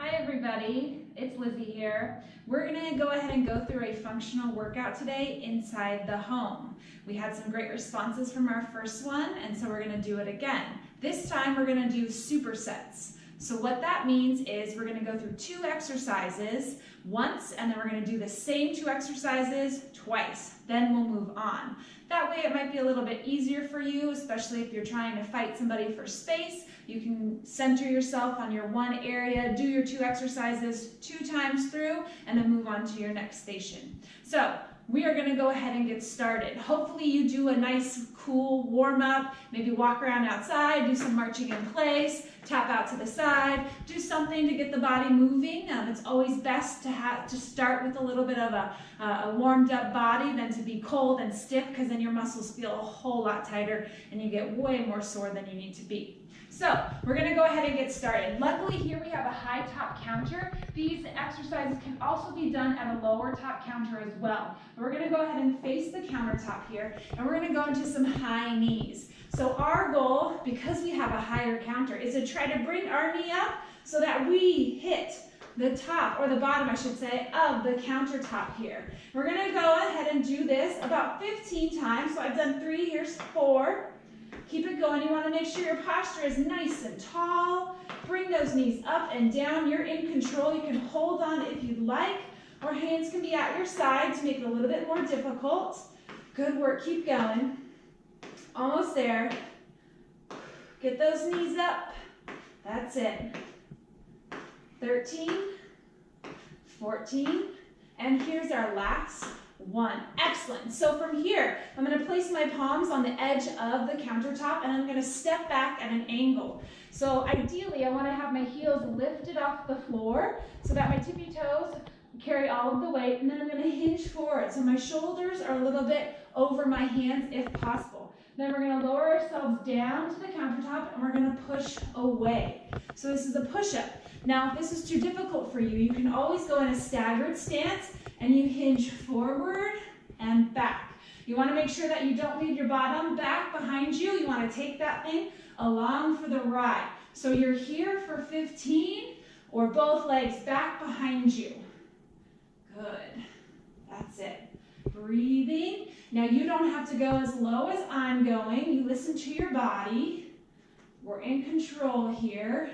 Hi everybody, it's Lizzy here. We're gonna go ahead and go through a functional workout today inside the home. We had some great responses from our first one, and so we're gonna do it again. This time we're gonna do supersets. So what that means is we're gonna go through 2 exercises once, and then we're gonna do the same 2 exercises twice. Then we'll move on. That way it might be a little bit easier for you, especially if you're trying to fight somebody for space. You can center yourself on your one area, do your 2 exercises 2 times through, and then move on to your next station. So we are gonna go ahead and get started. Hopefully you do a nice, cool warm-up, maybe walk around outside, do some marching in place, tap out to the side, do something to get the body moving. It's always best to start with a little bit of a warmed up body than to be cold and stiff, because then your muscles feel a whole lot tighter and you get way more sore than you need to be. So we're gonna go ahead and get started. Luckily here we have a high top counter. These exercises can also be done at a lower top counter as well. But we're gonna go ahead and face the countertop here, and we're gonna go into some high knees. So our goal, because we have a higher counter, is to try to bring our knee up so that we hit the top, or the bottom I should say, of the countertop here. We're gonna go ahead and do this about 15 times. So I've done 3, here's 4. Keep it going. You want to make sure your posture is nice and tall. Bring those knees up and down. You're in control. You can hold on if you'd like, or hands can be at your side to make it a little bit more difficult. Good work. Keep going. Almost there. Get those knees up. That's it. 13, 14, and here's our last 1. Excellent. So from here, I'm going to place my palms on the edge of the countertop, and I'm going to step back at an angle. So ideally, I want to have my heels lifted off the floor so that my tippy toes carry all of the weight, and then I'm going to hinge forward. So my shoulders are a little bit over my hands if possible. Then we're going to lower ourselves down to the countertop, and we're going to push away. So this is a push-up. Now, if this is too difficult for you, you can always go in a staggered stance, and you hinge forward and back. You want to make sure that you don't leave your bottom back behind you. You want to take that thing along for the ride. So you're here for 15, or both legs back behind you. Good. That's it. Breathing. Now you don't have to go as low as I'm going. You listen to your body. We're in control here.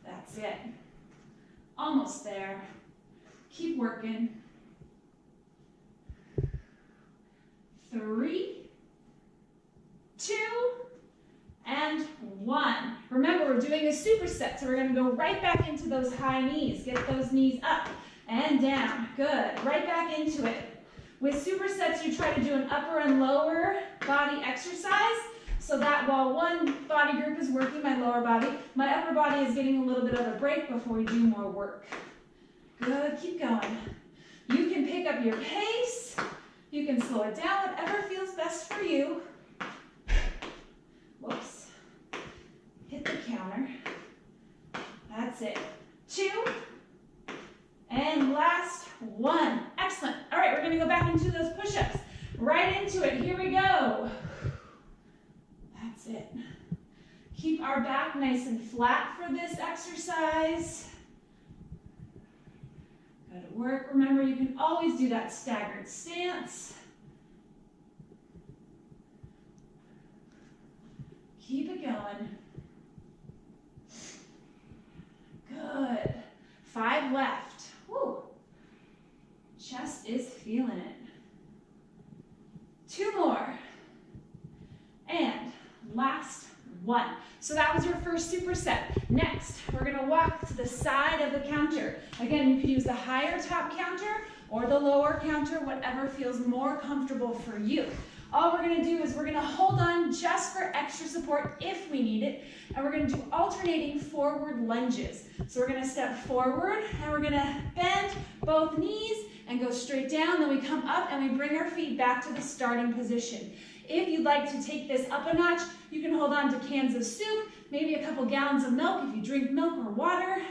That's it. Almost there. Keep working. 3, 2, and 1. Remember, we're doing a superset, so we're going to go right back into those high knees. Get those knees up and down. Good. Right back into it. With supersets, you try to do an upper and lower body exercise, so that while one body group is working, my lower body, my upper body is getting a little bit of a break before we do more work. Good. Keep going. You can pick up your pace. You can slow it down, whatever feels best for you. Whoops. Hit the counter. That's it. 2. And last 1. Excellent. All right, we're going to go back into those push-ups. Right into it. Here we go. That's it. Keep our back nice and flat for this exercise. Good work. Remember, you can always do that staggered stance. Keep it going. Good. 5 left. Woo. Chest is feeling it. 2 more. And last 1. So that was your first superset. Next, we're going to walk to the side of the counter. Again, you can use the higher top counter or the lower counter, whatever feels more comfortable for you. All we're going to do is we're going to hold on just for extra support if we need it, and we're going to do alternating forward lunges. So we're going to step forward, and we're going to bend both knees and go straight down. Then we come up and we bring our feet back to the starting position. If you'd like to take this up a notch, you can hold on to cans of soup, maybe a couple gallons of milk if you drink milk or water,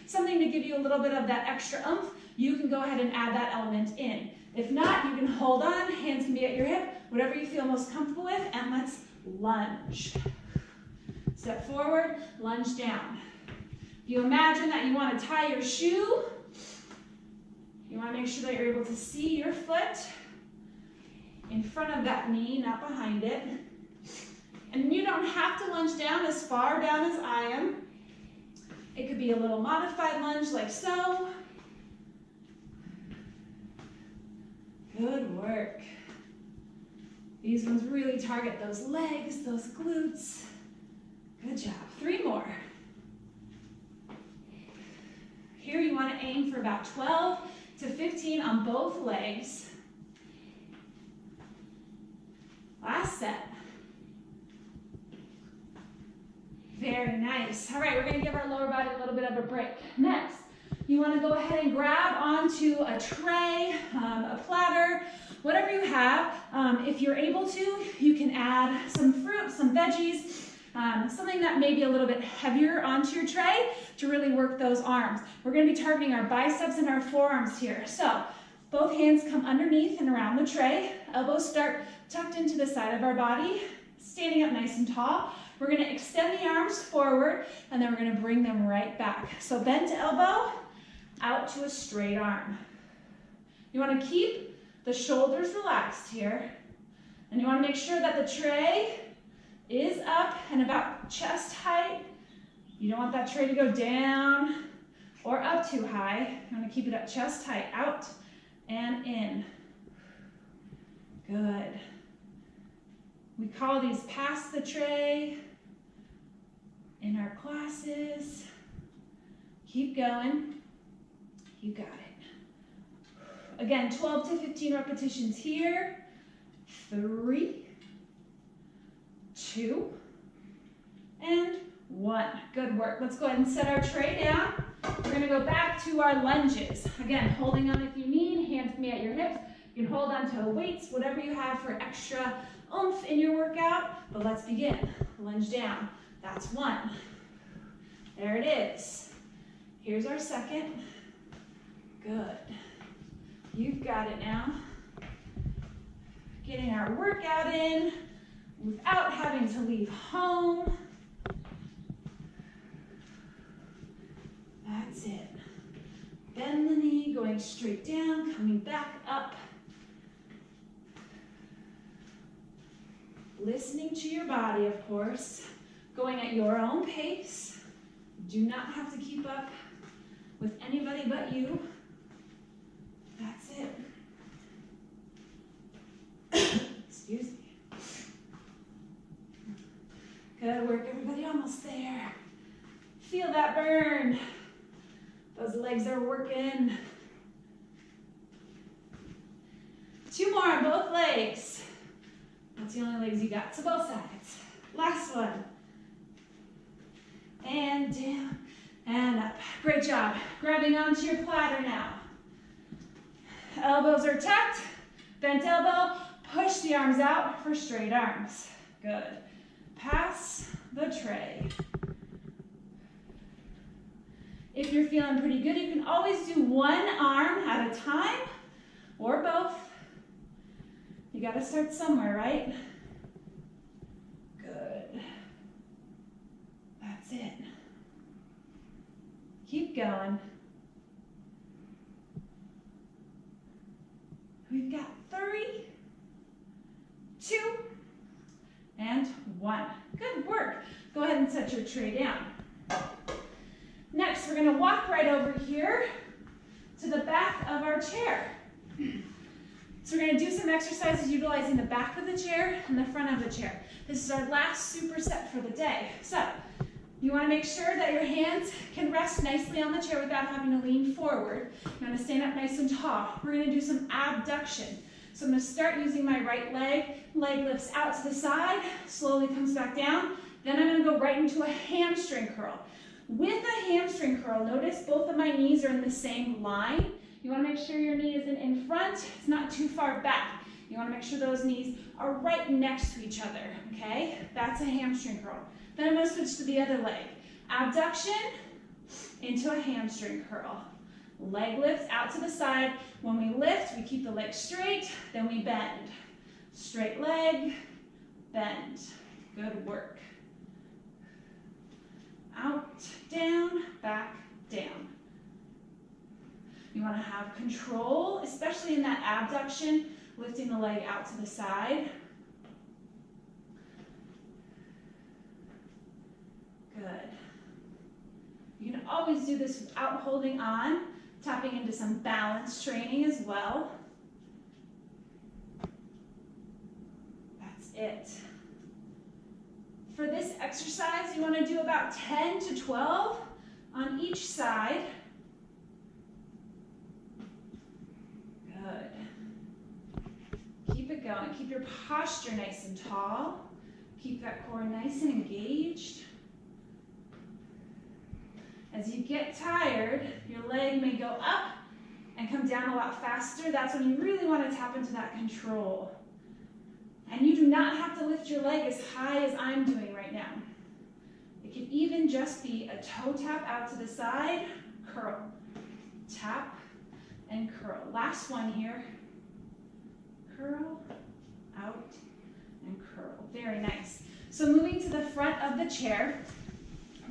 something to give you a little bit of that extra oomph. You can go ahead and add that element in. If not, you can hold on, hands can be at your hip, whatever you feel most comfortable with, and let's lunge. Step forward, lunge down. If you imagine that you want to tie your shoe, you want to make sure that you're able to see your foot in front of that knee, not behind it. And you don't have to lunge down as far down as I am. It could be a little modified lunge like so. Good work. These ones really target those legs, those glutes. Good job. 3 more. Here you want to aim for about 12 to 15 on both legs. Last set. Very nice. All right, we're going to give our lower body a little bit of a break. Next, you want to go ahead and grab onto a tray, a platter, whatever you have. If you're able to, you can add some fruit, some veggies, something that may be a little bit heavier onto your tray to really work those arms. We're going to be targeting our biceps and our forearms here. So both hands come underneath and around the tray. Elbows start tucked into the side of our body, standing up nice and tall. We're going to extend the arms forward, and then we're going to bring them right back. So bend to elbow, out to a straight arm. You want to keep the shoulders relaxed here, and you want to make sure that the tray is up and about chest height. You don't want that tray to go down or up too high. You want to keep it at chest height, out and in. Good. We call these pass the tray in our classes. Keep going. You got it. Again, 12 to 15 repetitions here. 3, 2, and 1. Good work. Let's go ahead and set our tray down. We're going to go back to our lunges. Again, holding on if you need, hands me at your hips. You can hold on to weights, whatever you have for extra oomph in your workout. But let's begin. Lunge down. That's 1. There it is. Here's our second. Good. You've got it now. Getting our workout in without having to leave home. That's it. Bend the knee, going straight down, coming back up. Listening to your body, of course. Going at your own pace. Do not have to keep up with anybody but you. That's it. Excuse me. Good work, everybody. Almost there. Feel that burn. Those legs are working. 2 more on both legs. That's the only legs you got, so both sides. Last one. And down and up. Great job. Grabbing onto your platter now. Elbows are tucked. Bent elbow. Push the arms out for straight arms. Good. Pass the tray. If you're feeling pretty good, you can always do one arm at a time or both. You got to start somewhere, right? Good. That's it. Keep going. We've got 3, 2, and 1. Good work. Go ahead and set your tray down. Next, we're going to walk right over here to the back of our chair. So we're going to do some exercises utilizing the back of the chair and the front of the chair. This is our last superset for the day. So you want to make sure that your hands can rest nicely on the chair without having to lean forward. You want to stand up nice and tall. We're going to do some abduction. So I'm going to start using my right leg. Leg lifts out to the side, slowly comes back down. Then I'm going to go right into a hamstring curl. With a hamstring curl, notice both of my knees are in the same line. You want to make sure your knee isn't in front, it's not too far back. You want to make sure those knees are right next to each other, okay? That's a hamstring curl. Then I'm going to switch to the other leg. Abduction into a hamstring curl. Leg lifts out to the side. When we lift, we keep the leg straight, then we bend. Straight leg, bend. Good work. Out, down, back, You want to have control, especially in that abduction, lifting the leg out to the side. Good. You can always do this without holding on, tapping into some balance training as well. That's it. For this exercise, you want to do about 10 to 12 on each side. Good. Keep it going. Keep your posture nice and tall. Keep that core nice and engaged. As you get tired, your leg may go up and come down a lot faster. That's when you really want to tap into that control. And you do not have to lift your leg as high as I'm doing right now. It can even just be a toe tap out to the side, curl, tap, and curl. Last one here. Curl, out, and curl. Very nice. So moving to the front of the chair,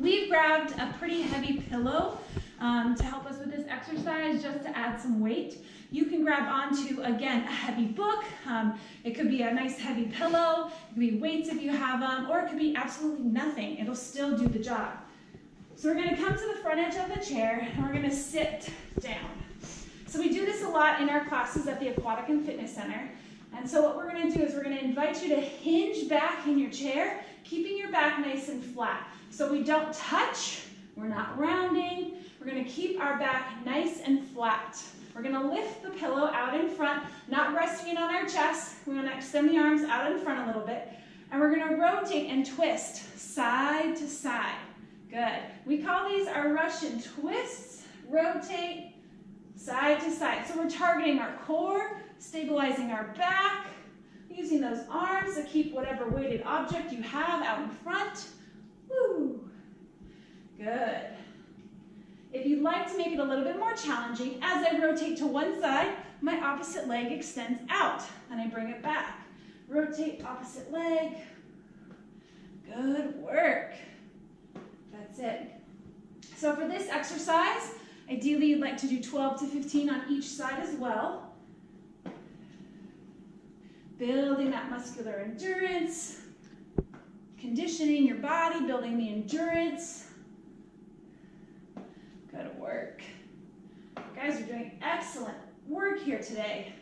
we've grabbed a pretty heavy pillow to help us with this exercise, just to add some weight. You can grab onto, again, a heavy book. It could be a nice heavy pillow. It could be weights if you have them, or it could be absolutely nothing. It'll still do the job. So we're going to come to the front edge of the chair, and we're going to sit down. So we do this a lot in our classes at the Aquatic and Fitness Center. And so what we're going to do is we're going to invite you to hinge back in your chair, keeping your back nice and flat. So we don't touch, we're not rounding. We're going to keep our back nice and flat. We're going to lift the pillow out in front, not resting it on our chest. We're going to extend the arms out in front a little bit. And we're going to rotate and twist side to side. Good. We call these our Russian twists. Rotate side to side. So we're targeting our core, stabilizing our back, using those arms to keep whatever weighted object you have out in front. Woo. Good. If you'd like to make it a little bit more challenging, as I rotate to one side, my opposite leg extends out, and I bring it back. Rotate opposite leg. Good work. That's it. So for this exercise, ideally you'd like to do 12 to 15 on each side as well. Building that muscular endurance, conditioning your body, building the endurance. Good work. You guys are doing excellent work here today.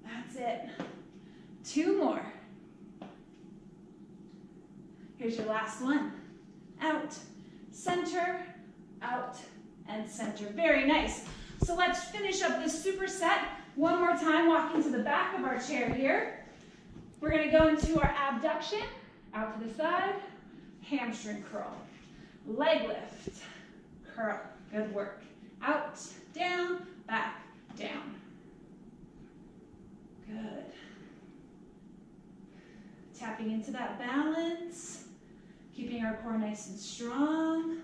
That's it. 2 more. Here's your last one. Out, center, out, and center. Very nice. So let's finish up this superset one more time, walking to the back of our chair here. We're going to go into our abduction, out to the side, hamstring curl. Leg lift, curl, good work. Out, down, back, down. Good. Tapping into that balance, keeping our core nice and strong,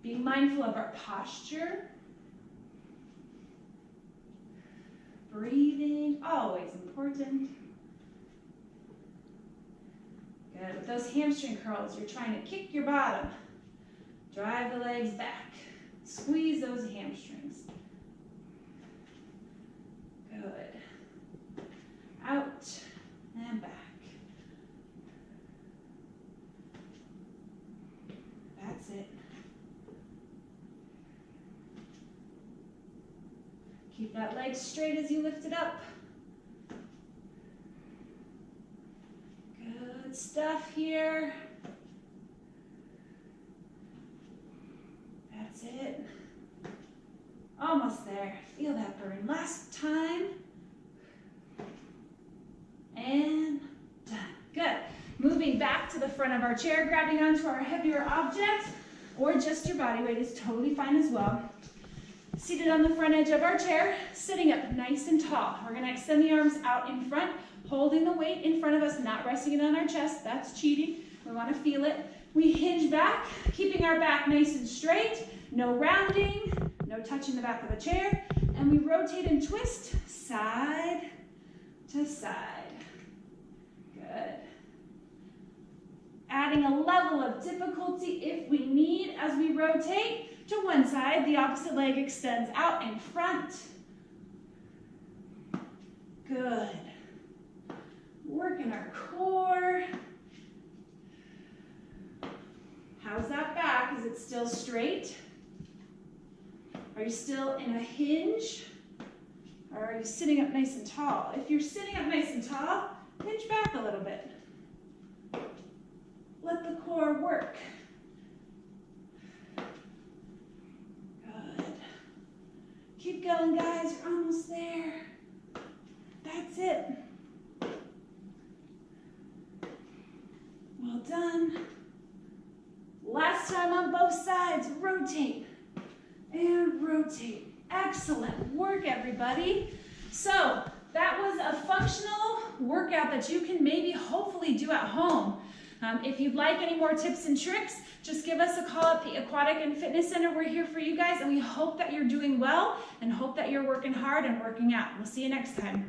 being mindful of our posture. Breathing, always important. Good. With those hamstring curls, you're trying to kick your bottom. Drive the legs back. Squeeze those hamstrings. Good. Out and back. That's it. Keep that leg straight as you lift it up. Good stuff here. That's it. Almost there. Feel that burn. Last time. And done. Good. Moving back to the front of our chair, grabbing onto our heavier object, or just your body weight is totally fine as well. Seated on the front edge of our chair, sitting up nice and tall. We're going to extend the arms out in front, holding the weight in front of us, not resting it on our chest. That's cheating. We want to feel it. We hinge back, keeping our back nice and straight. No rounding, no touching the back of the chair. And we rotate and twist side to side. Good. Adding a level of difficulty if we need as we rotate to one side. The opposite leg extends out in front. Good. Working our core. How's that back? Is it still straight? Are you still in a hinge? Or are you sitting up nice and tall? If you're sitting up nice and tall, hinge back a little bit. Let the core work. Good. Keep going, guys. You're almost there. That's it. Well done. Last time on both sides. Rotate and rotate. Excellent work, everybody. So that was a functional workout that you can maybe hopefully do at home. If you'd like any more tips and tricks, just give us a call at the Aquatic and Fitness Center. We're here for you guys, and we hope that you're doing well and hope that you're working hard and working out. We'll see you next time.